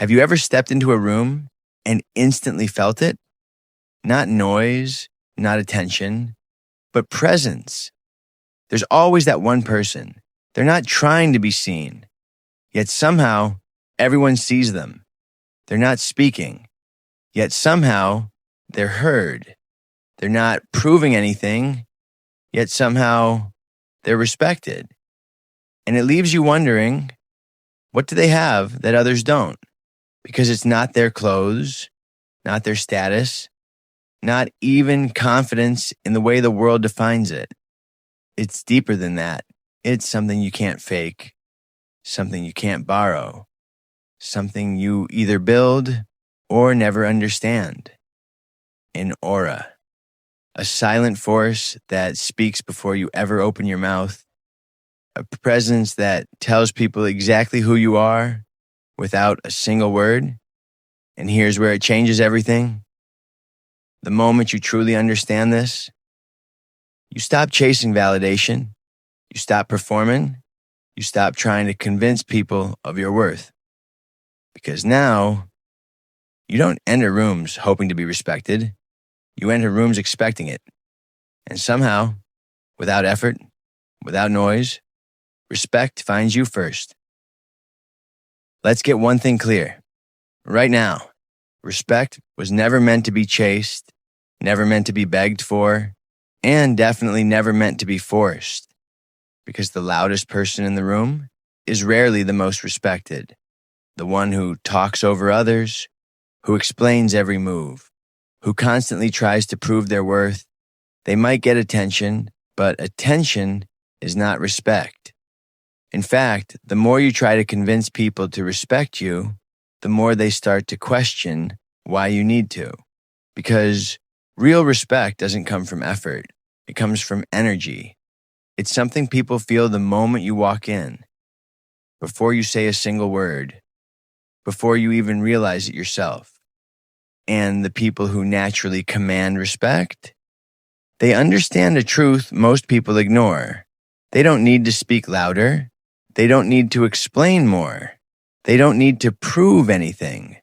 Have you ever stepped into a room and instantly felt it? Not noise, not attention, but presence. There's always that one person. They're not trying to be seen, yet somehow everyone sees them. They're not speaking, yet somehow they're heard. They're not proving anything, yet somehow they're respected. And it leaves you wondering, what do they have that others don't? Because it's not their clothes, not their status, not even confidence in the way the world defines it. It's deeper than that. It's something you can't fake, something you can't borrow, something you either build or never understand. An aura, a silent force that speaks before you ever open your mouth, a presence that tells people exactly who you are without a single word. And here's where it changes everything. The moment you truly understand this, you stop chasing validation, you stop performing, you stop trying to convince people of your worth. Because now, you don't enter rooms hoping to be respected, you enter rooms expecting it. And somehow, without effort, without noise, respect finds you first. Let's get one thing clear. Right now, respect was never meant to be chased, never meant to be begged for, and definitely never meant to be forced. Because the loudest person in the room is rarely the most respected. The one who talks over others, who explains every move, who constantly tries to prove their worth. They might get attention, but attention is not respect. In fact, the more you try to convince people to respect you, the more they start to question why you need to. Because real respect doesn't come from effort. It comes from energy. It's something people feel the moment you walk in, before you say a single word, before you even realize it yourself. And the people who naturally command respect, they understand a truth most people ignore. They don't need to speak louder. They don't need to explain more. They don't need to prove anything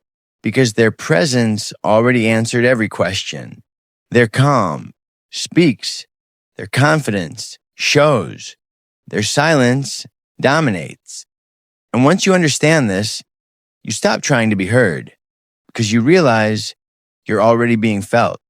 because their presence already answered every question. Their calm speaks. Their confidence shows. Their silence dominates. And once you understand this, you stop trying to be heard because you realize you're already being felt.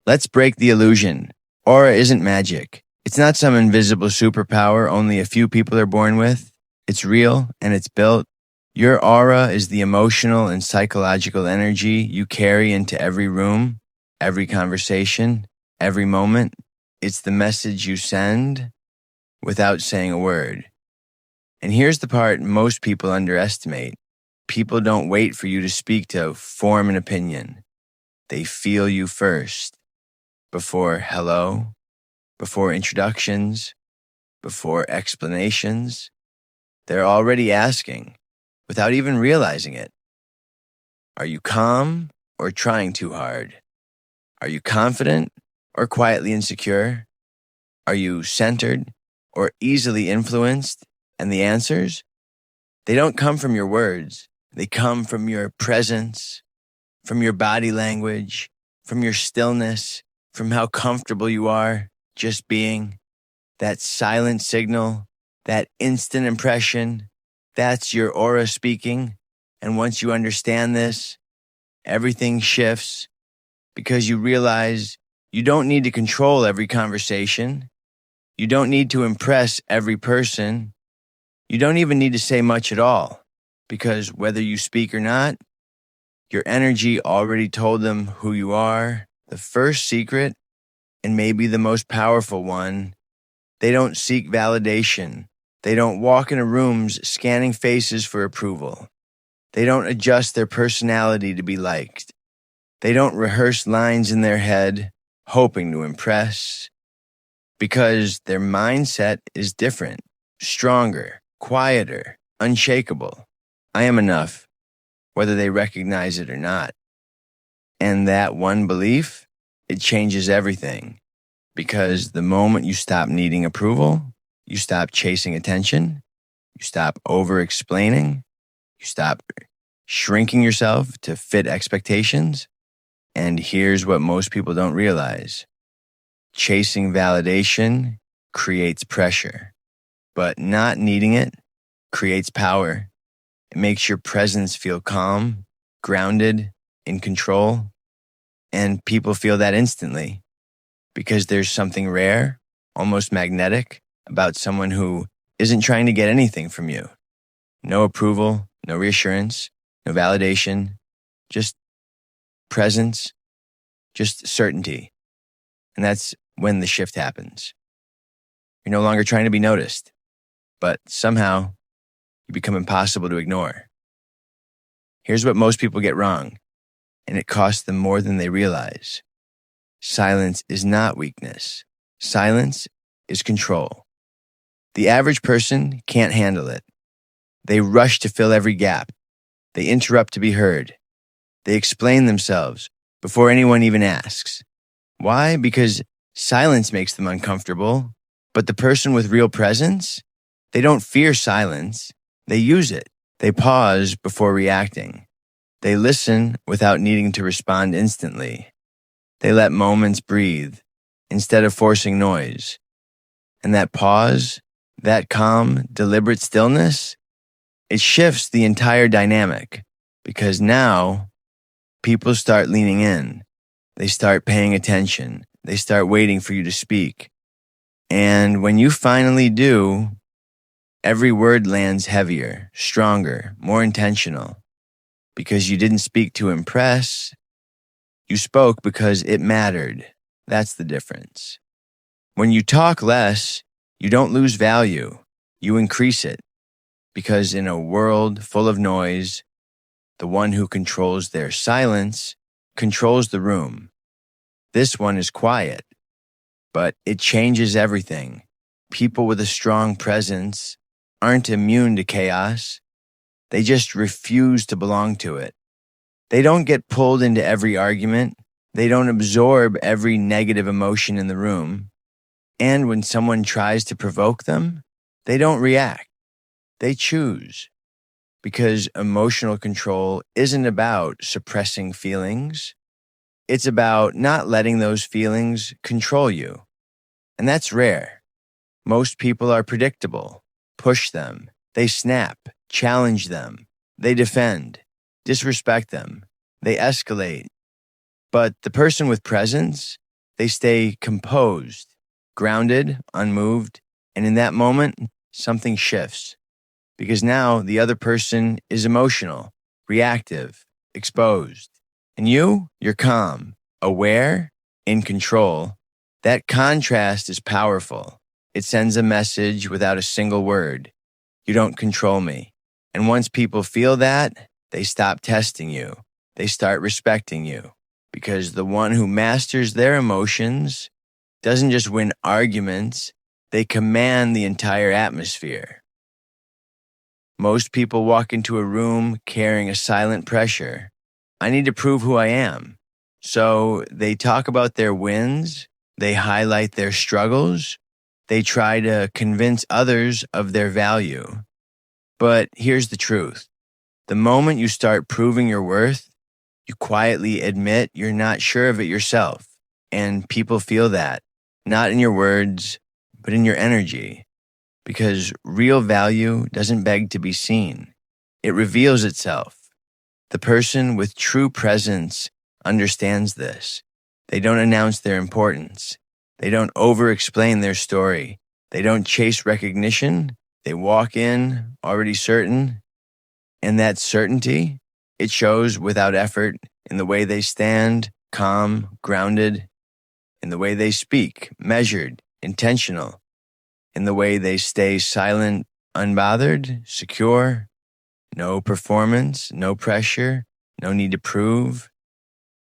Let's break the illusion. Aura isn't magic. It's not some invisible superpower only a few people are born with. It's real and it's built. Your aura is the emotional and psychological energy you carry into every room, every conversation, every moment. It's the message you send without saying a word. And here's the part most people underestimate. People don't wait for you to speak to form an opinion. They feel you first. Before hello, before introductions, before explanations, they're already asking, without even realizing it. Are you calm or trying too hard? Are you confident or quietly insecure? Are you centered or easily influenced? And the answers? They don't come from your words. They come from your presence, from your body language, from your stillness, from how comfortable you are just being. That silent signal, that instant impression, that's your aura speaking. And once you understand this, everything shifts because you realize you don't need to control every conversation. You don't need to impress every person. You don't even need to say much at all because whether you speak or not, your energy already told them who you are. The first secret, and maybe the most powerful one, they don't seek validation. They don't walk into rooms scanning faces for approval. They don't adjust their personality to be liked. They don't rehearse lines in their head, hoping to impress, because their mindset is different, stronger, quieter, unshakable. I am enough, whether they recognize it or not. And that one belief, it changes everything. Because the moment you stop needing approval, you stop chasing attention, you stop over-explaining, You stop shrinking yourself to fit expectations. And here's what most people don't realize. Chasing validation creates pressure, but not needing it creates power. It makes your presence feel calm, grounded, in control, and people feel that instantly because there's something rare, almost magnetic, about someone who isn't trying to get anything from you. No approval, no reassurance, no validation, just presence, just certainty. And that's when the shift happens. You're no longer trying to be noticed, but somehow you become impossible to ignore. Here's what most people get wrong, and it costs them more than they realize. Silence is not weakness. Silence is control. The average person can't handle it. They rush to fill every gap. They interrupt to be heard. They explain themselves before anyone even asks. Why? Because silence makes them uncomfortable. But the person with real presence, they don't fear silence. They use it. They pause before reacting. They listen without needing to respond instantly. They let moments breathe instead of forcing noise. And that pause, that calm, deliberate stillness, it shifts the entire dynamic because now people start leaning in. They start paying attention. They start waiting for you to speak. And when you finally do, every word lands heavier, stronger, more intentional. Because you didn't speak to impress, you spoke because it mattered. That's the difference. When you talk less, you don't lose value, you increase it. Because in a world full of noise, the one who controls their silence controls the room. This one is quiet, but it changes everything. People with a strong presence aren't immune to chaos. They just refuse to belong to it. They don't get pulled into every argument. They don't absorb every negative emotion in the room. And when someone tries to provoke them, they don't react. They choose. Because emotional control isn't about suppressing feelings. It's about not letting those feelings control you. And that's rare. Most people are predictable. Push them. They snap. Challenge them. They defend. Disrespect them. They escalate. But the person with presence, they stay composed, grounded, unmoved, and in that moment, something shifts. Because now the other person is emotional, reactive, exposed. And you're calm, aware, in control. That contrast is powerful. It sends a message without a single word. You don't control me. And once people feel that, they stop testing you. They start respecting you. Because the one who masters their emotions doesn't just win arguments, they command the entire atmosphere. Most people walk into a room carrying a silent pressure. I need to prove who I am. So they talk about their wins, they highlight their struggles, they try to convince others of their value. But here's the truth. The moment you start proving your worth, you quietly admit you're not sure of it yourself. And people feel that, not in your words, but in your energy. Because real value doesn't beg to be seen. It reveals itself. The person with true presence understands this. They don't announce their importance. They don't over-explain their story. They don't chase recognition. They walk in already certain. And that certainty, it shows without effort in the way they stand, calm, grounded, in the way they speak, measured, intentional, in the way they stay silent, unbothered, secure, no performance, no pressure, no need to prove.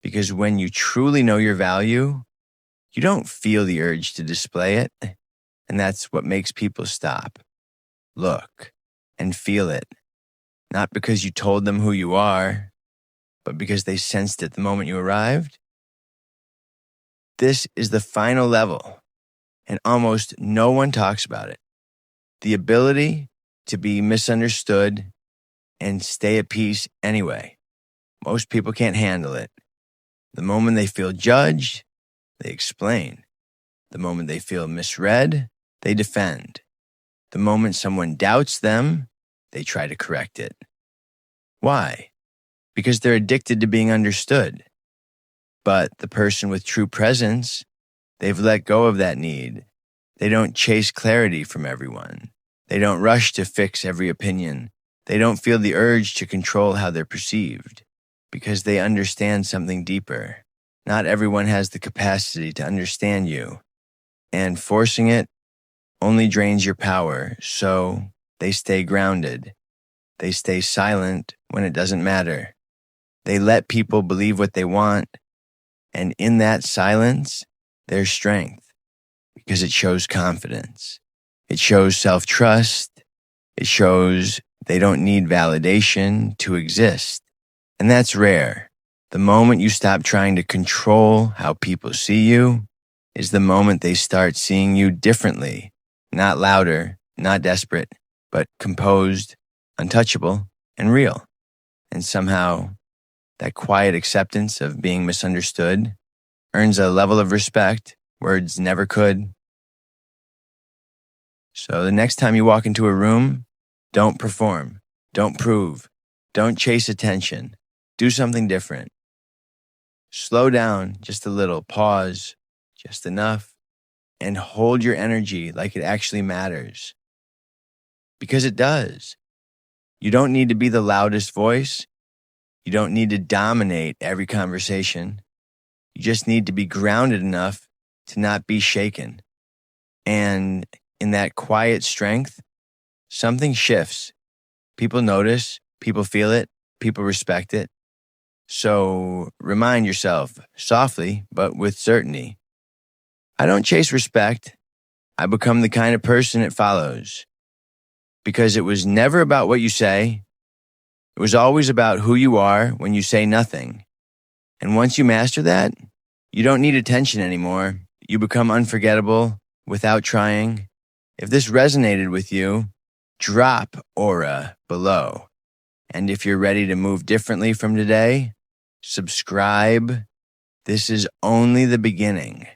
Because when you truly know your value, you don't feel the urge to display it. And that's what makes people stop, look, and feel it. Not because you told them who you are, but because they sensed it the moment you arrived. This is the final level, and almost no one talks about it. The ability to be misunderstood and stay at peace anyway. Most people can't handle it. The moment they feel judged, they explain. The moment they feel misread, they defend. The moment someone doubts them, they try to correct it. Why? Because they're addicted to being understood. But the person with true presence, they've let go of that need. They don't chase clarity from everyone. They don't rush to fix every opinion. They don't feel the urge to control how they're perceived, because they understand something deeper. Not everyone has the capacity to understand you, and forcing it only drains your power, so they stay grounded. They stay silent when it doesn't matter. They let people believe what they want, and in that silence, there's strength, because it shows confidence. It shows self-trust. It shows they don't need validation to exist. And that's rare. The moment you stop trying to control how people see you is the moment they start seeing you differently. Not louder, not desperate, but composed, untouchable, and real. And somehow, that quiet acceptance of being misunderstood earns a level of respect words never could. So the next time you walk into a room, don't perform, don't prove, don't chase attention. Do something different. Slow down just a little, pause just enough, and hold your energy like it actually matters. Because it does. You don't need to be the loudest voice. You don't need to dominate every conversation. You just need to be grounded enough to not be shaken. And in that quiet strength, something shifts. People notice, people feel it, people respect it. So remind yourself, softly, but with certainty. I don't chase respect. I become the kind of person it follows. Because it was never about what you say. It was always about who you are when you say nothing. And once you master that, you don't need attention anymore. You become unforgettable without trying. If this resonated with you, drop aura below. And if you're ready to move differently from today, subscribe. This is only the beginning.